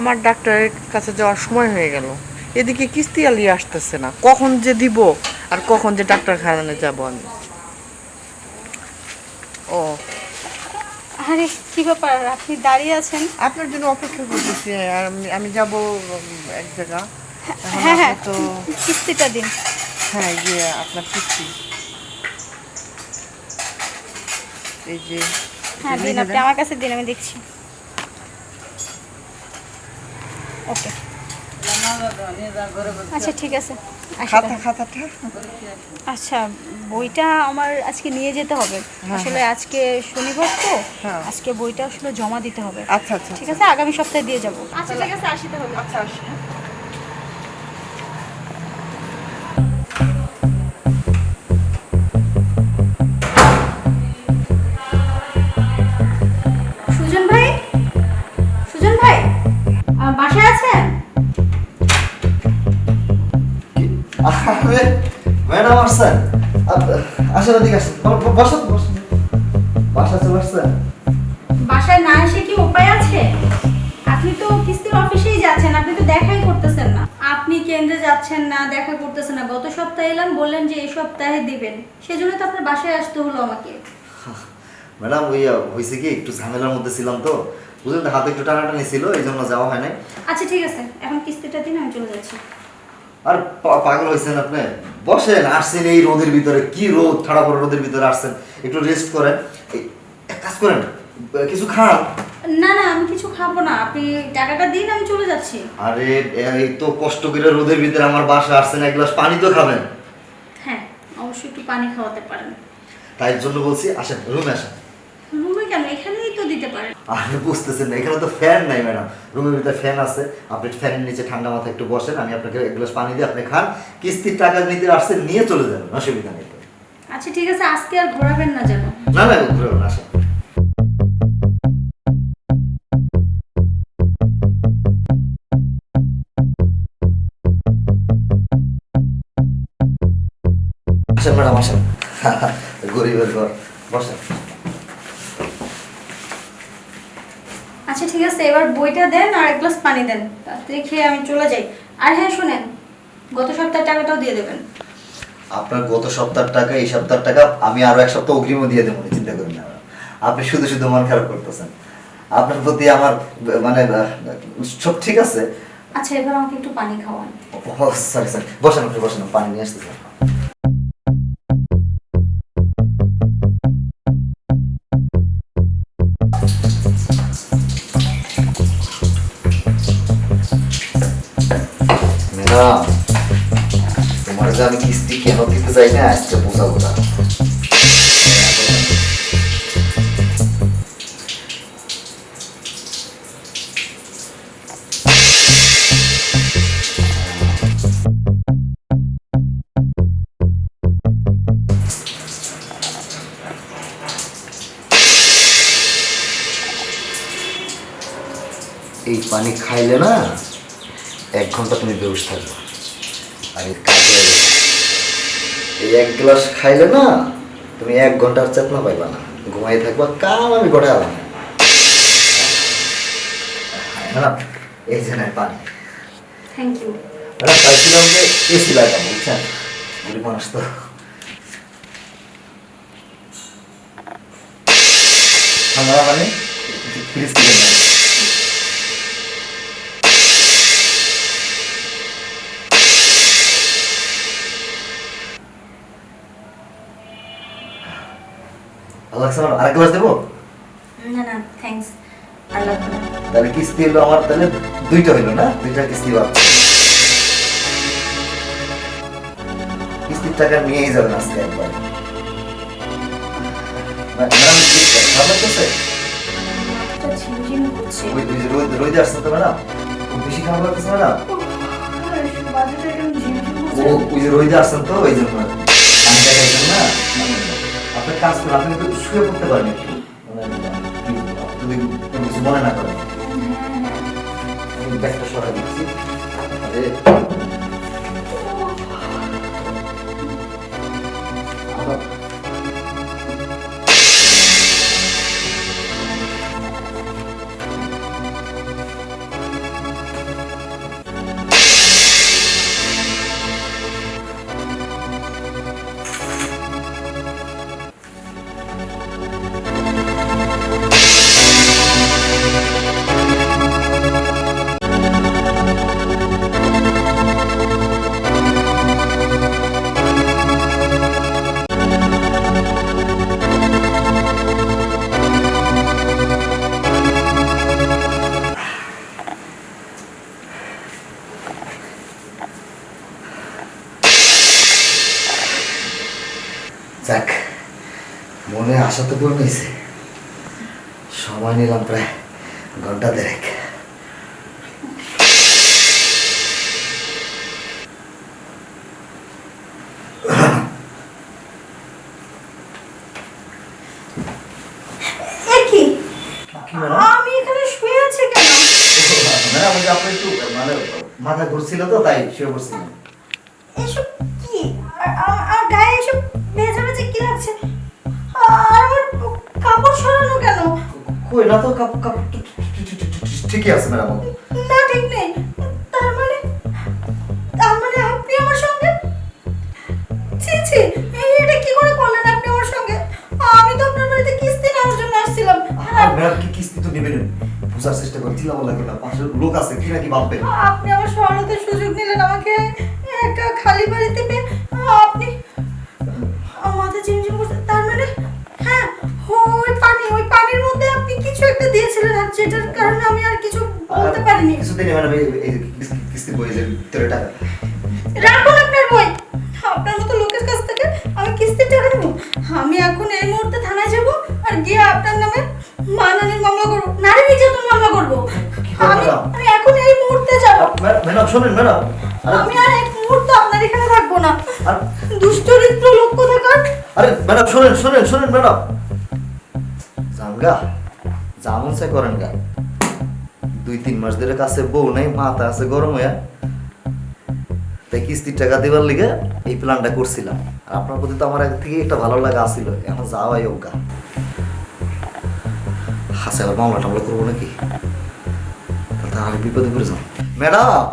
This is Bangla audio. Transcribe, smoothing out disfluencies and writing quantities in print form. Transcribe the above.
আমার ডাক্তারের কাছে যাওয়ার সময় হয়ে গেল, এদিকে কিস্তি আলিয়ে আসতেছে না, কখন যে দিব আর কখন যে ডাক্তারখানায় যাব আমি। ও আরে কি ব্যাপার, আপনি দাঁড়িয়ে আছেন? আপনার জন্য অপেক্ষা করতেছি, আর আমি যাব এক জায়গা। এখন হ্যাঁ হ্যাঁ, আপনি তো কিস্তিটা দিন। হ্যাঁ ইয়ে আপনার কিস্তি এই যে হ্যাঁ দিন, আপনি আমার কাছে দিন, আমি দেখছি। ওকে, আচ্ছা ঠিক আছে। খাতাটা আচ্ছা, বইটা আমার আজকে নিয়ে যেতে হবে। আসলে আজকে শনিবার তো, আজকে বইটা আসলে জমা দিতে হবে। আচ্ছা আচ্ছা ঠিক আছে, আগামী সপ্তাহে দিয়ে যাব। আচ্ছা ঠিক আছে, আসি তাহলে। আচ্ছা আসি। সুজন ভাই, সুজন ভাই, বাসায় আছেন? ম্যাডাম আসছেন? আসেন, এদিকে আসেন, বসেন বসেন। বাসা চলে আসছেন? বাসায় না এসে কি উপায় আছে? আপনি তো কিস্তির অফিসেই যাচ্ছেন, আপনি তো দেখাই করতেছেন না। আপনি কেন্দ্রে যাচ্ছেন না, দেখা করতেছেন না। গত সপ্তাহে এলাম, বললেন যে এই সপ্তাহে দিবেন, সেজন্য তো আপনার বাসায় আসতে হলো আমাকে। ম্যাডাম ওই হয়েছে কি, একটু ঝামেলার মধ্যে ছিলাম তো, বুঝলেন তো, হাতে একটু টানাটানি ছিল, এই জন্য যাওয়া হয় নাই। আচ্ছা ঠিক আছে, এখন কিস্তিটা দিন, আমি চলে যাচ্ছি। আর পাগল হয়েছেন আপনি? বসেন, আসছেন এই রোদের ভিতরে, কি রোদ, ঠাড়া পড়া রোদের ভিতরে আসছেন, একটু রেস্ট করেন। এক কাজ করেন, কিছু খান। না না, আমি কিছু খাবো না, আপনি টাকাটা দিন, আমি চলে যাচ্ছি। আরে এই তো কষ্ট করে রোদের ভিতরে আমার বাসা আসছেন, এক গ্লাস পানি তো খাবেন। হ্যাঁ, অবশ্যই একটু পানি খাওয়াতে পারেন। তাই জন্য বলছি, আসেন রুমে আসেন। রুমে কেন, এখানেই তো দিতে পারেন। আপনি বুঝতেছেন না, এখানে তো ফ্যান নাই ম্যাডাম, রুমের ভিতরে ফ্যান আছে, আপনি ফ্যানের নিচে ঠান্ডা মাথায় একটু বসেন, আমি আপনাকে এক গ্লাস পানি দিয়ে আপনি খান, কিস্তির টাকা নিতে আসছেন, নিয়ে চলে যাবেন, অসুবিধা নেই। আচ্ছা ঠিক আছে, আজকে আর ঘোরাবেন না যেন। না না, ঘুরে আসেন। আসেন ম্যাডাম, আসেন। গরিবের ঘর, বসেন। আচ্ছা ঠিক আছে, এবার বইটা দেন আর এক গ্লাস পানি দেন, তাড়াতাড়ি খেয়ে আমি চলে যাই। আর হ্যাঁ শুনেন, গত সপ্তাহের টাকাটাও দিয়ে দেবেন। আপনার গত সপ্তাহের টাকা, এই সপ্তাহের টাকা আমি আরো এক সপ্তাহ অগ্রিমও দিয়ে দেবো, চিন্তা করেন না। আপনি শুধু শুধু মন খারাপ করতেছেন, আপনার প্রতি আমার মানে সব ঠিক আছে। আচ্ছা এবার আমাকে একটু পানি খাওয়ান। সরি সরি, বসেন, আপনি বসেন, পানি নিয়ে আসতেছেন। ম্যাডাম, তোমার যে আমি কিস্তি কেন দিতে চাই না, আজকে বোঝাবো না। এই পানি খাইলে না 1 ঘন্টা তুমি বেহুশ থাকবে, আর এই কাজে এই 1 গ্লাস খাইলে না তুমি 1 ঘন্টার চেতনা পাইবা না, ঘুমাই থাকবা, কাম আমি গড়ে আলাম। ম্যাডাম এই যে নেন পানি। Thank you. ম্যাডাম চাইছিলাম যে এসি লাগাবো, বুঝছেন, গরিব মানুষ তো। ঠান্ডা মানে ফ্রিজ থেকে নেন। আরেক গ্লাস দেবো? না না থ্যাঙ্কস, আর লাগবে না। তাহলে কিস্তি হলো আমার, তাহলে 2টা হইলো না, 2টা কিস্তি পাচ্ছি। কিস্তির টাকা নিয়েই যাবেন আজকে একবার। ম্যাডাম ভালো লাগতেছে? মাথাটা ঝিমঝিম করছে। ওই যে রোদে আসছে তো ম্যাডাম, খুব বেশি খারাপ লাগতেছে ম্যাডাম? বাজেটা একদম ঝিমঝিম করছে। ওই যে রোদে আসছেন তো, ওই জন্য পানিটা খাইছেন না। আপনার কাজ করুন, আপনি একটু শুয়ে পড়তে পারেন একটু, যদি কোনো কিছু মনে না করেন। আমি ব্যাগটা সরাই দিচ্ছি। সাথে বলে নিয়েছে, সময় নিলাম প্রায় ঘন্টা দেড়েক। এ কি কি ম্যাডাম? আমি এখানে শুয়ে আছি কেন? ম্যাডাম ওই যে আপনি একটু মানে মাথা ঘুরছিল তো তাই শুয়ে পড়ছিলেন। এসব কি? আর গায়ে এসব ভেজা ভেজা কি লাগছে? আর আমার কাপড় সরানো কেন? কই না তো, কাপ কাপ ঠিকই আছে ম্যাডাম। না ঠিক নেই। তার মানে আপনি আমার সঙ্গে? ছি ছি, এটা কি করে করলেন আপনি আমার সঙ্গে? আমি তো আপনার বাড়িতে কিস্তি নেওয়ার জন্য আসছিলাম। আর ম্যাডাম কি কিস্তি তো নেবেন, বুঝার চেষ্টা করেন, চিল্লাবো লাগে না, পাশে লোক আছে কি নাকি ভাববেন। আপনি আমার সরলতার সুযোগ নিলেন, আমাকে একা খালি বাড়িতে পেয়ে আপনি আমাদের চিমচিম করতে। তার মানে হ্যাঁ, ওই পানির মধ্যে আপনি কিছু একটা দিয়েছিলেন, আর যেটার কারণে আমি আর কিছু বলতে পারিনি। কিছুদিন ম্যাডাম এই কিস্তি বই যে ভিতরে টাকা। রাখুন আপনার বই। আপনার মতো লোকের কাছ থেকে আমি কিস্তির টাকা নেবো? আমি এখন এই মুহূর্তে থানায় যাব আর গিয়ে আপনার নামে মানহানির মামলা করবো, নারী নির্যাতন মামলা করবো। আমি এখন এই মুহূর্তে যাব। ম্যাডাম শোনেন ম্যাডাম, আমি আর এক মুহূর্ত আপনার এখানে থাকবো না। আর দুশ্চরিত্র লোক কোথাকার। আরে ম্যাডাম শোনেন ম্যাডাম, জানগা যেমন চাই করেন গা। 2-3 মাস ধরে কাছে বউ নাই, মাথা আছে গরম হইয়া, তাই কিস্তির টাকা দেবার লিগে এই প্ল্যানটা করছিলাম। আর আপনার প্রতি তো আমার আগে থেকে একটা ভালো লাগা আসছিল, এখন যাওয়াই হোক। হাসে আবার মামলা টামলা করবো নাকি, তাহলে আমি বিপদে পড়ে যাবো ম্যাডাম।